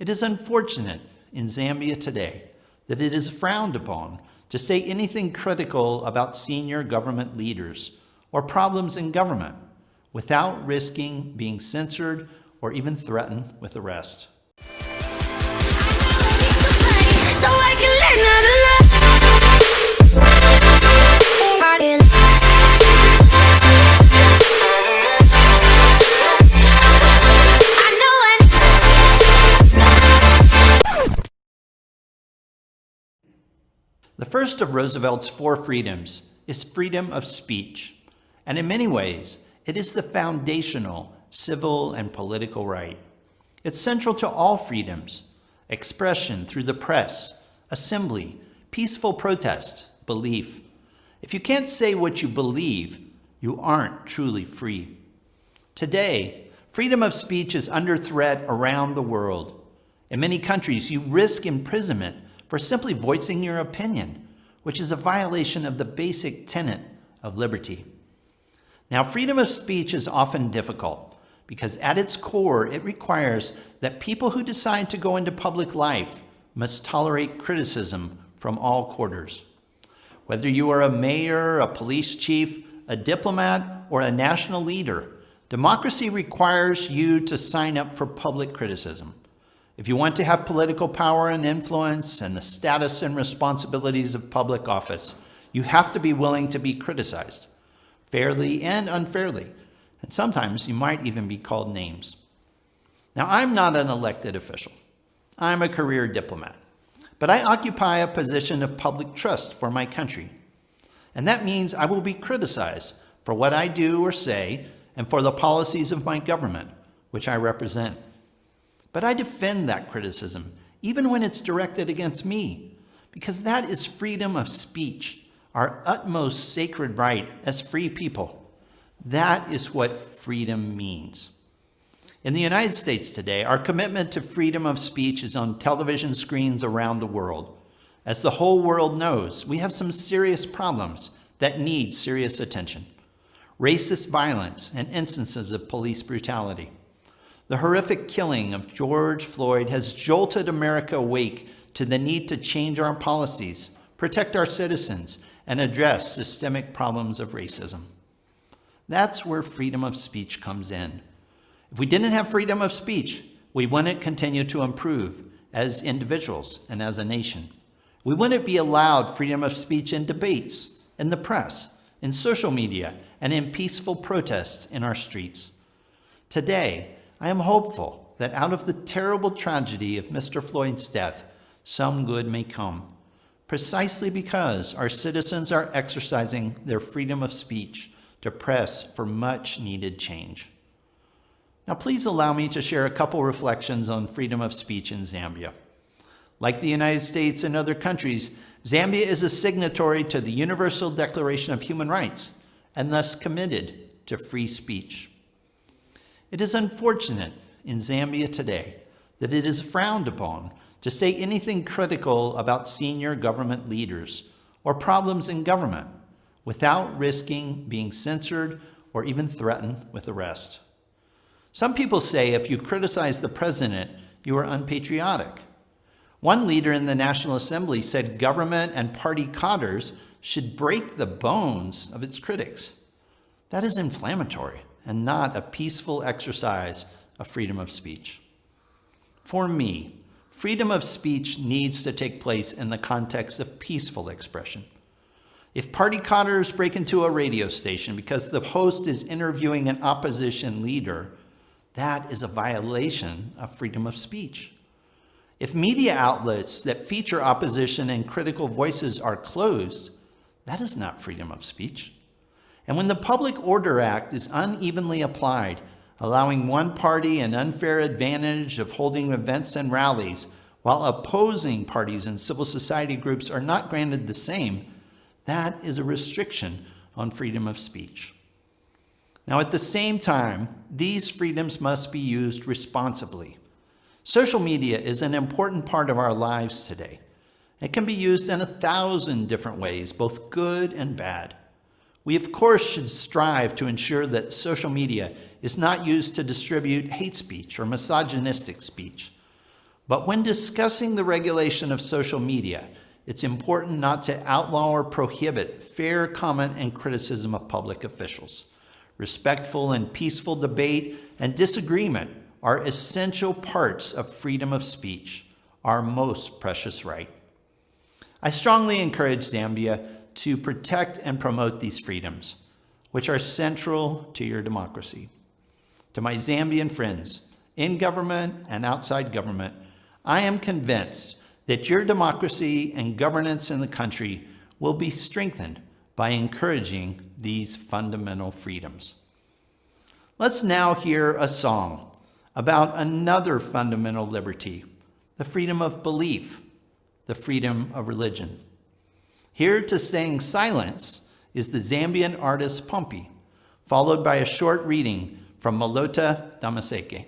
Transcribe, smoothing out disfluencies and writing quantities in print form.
It is unfortunate in Zambia today that it is frowned upon to say anything critical about senior government leaders or problems in government without risking being censored or even threatened with arrest. So I can learn how to love. The first of Roosevelt's 4 freedoms is freedom of speech, and in many ways, it is the foundational civil and political right. It's central to all freedoms: expression through the press, assembly, peaceful protest, belief. If you can't say what you believe, you aren't truly free. Today, freedom of speech is under threat around the world. In many countries, you risk imprisonment for simply voicing your opinion, which is a violation of the basic tenet of liberty. Now, freedom of speech is often difficult because at its core, it requires that people who decide to go into public life must tolerate criticism from all quarters. Whether you are a mayor, a police chief, a diplomat, or a national leader, democracy requires you to sign up for public criticism. If you want to have political power and influence and the status and responsibilities of public office, you have to be willing to be criticized, fairly and unfairly, and sometimes you might even be called names. Now, I'm not an elected official. I'm a career diplomat, but I occupy a position of public trust for my country. And that means I will be criticized for what I do or say and for the policies of my government, which I represent. But I defend that criticism, even when it's directed against me, because that is freedom of speech, our utmost sacred right as free people. That is what freedom means. In the United States today, our commitment to freedom of speech is on television screens around the world. As the whole world knows, we have some serious problems that need serious attention. Racist violence and instances of police brutality. The horrific killing of George Floyd has jolted America awake to the need to change our policies, protect our citizens, and address systemic problems of racism. That's where freedom of speech comes in. If we didn't have freedom of speech, we wouldn't continue to improve as individuals and as a nation. We wouldn't be allowed freedom of speech in debates, in the press, in social media, and in peaceful protest in our streets. Today, I am hopeful that out of the terrible tragedy of Mr. Floyd's death, some good may come, precisely because our citizens are exercising their freedom of speech to press for much needed change. Now, please allow me to share a couple reflections on freedom of speech in Zambia. Like the United States and other countries, Zambia is a signatory to the Universal Declaration of Human Rights and thus committed to free speech. It is unfortunate in Zambia today that it is frowned upon to say anything critical about senior government leaders or problems in government without risking being censored or even threatened with arrest. Some people say if you criticize the president, you are unpatriotic. One leader in the National Assembly said government and party cadres should break the bones of its critics. That is inflammatory and not a peaceful exercise of freedom of speech. For me, freedom of speech needs to take place in the context of peaceful expression. If party cadres break into a radio station because the host is interviewing an opposition leader, that is a violation of freedom of speech. If media outlets that feature opposition and critical voices are closed, that is not freedom of speech. And when the Public Order Act is unevenly applied, allowing one party an unfair advantage of holding events and rallies, while opposing parties and civil society groups are not granted the same, that is a restriction on freedom of speech. Now, at the same time, these freedoms must be used responsibly. Social media is an important part of our lives today. It can be used in 1,000 different ways, both good and bad. We, of course, should strive to ensure that social media is not used to distribute hate speech or misogynistic speech. But when discussing the regulation of social media, it's important not to outlaw or prohibit fair comment and criticism of public officials. Respectful and peaceful debate and disagreement are essential parts of freedom of speech, our most precious right. I strongly encourage Zambia to protect and promote these freedoms, which are central to your democracy. To my Zambian friends, in government and outside government, I am convinced that your democracy and governance in the country will be strengthened by encouraging these fundamental freedoms. Let's now hear a song about another fundamental liberty, the freedom of belief, the freedom of religion. Here to sing Silence is the Zambian artist Pompi, followed by a short reading from Malota Damaseke.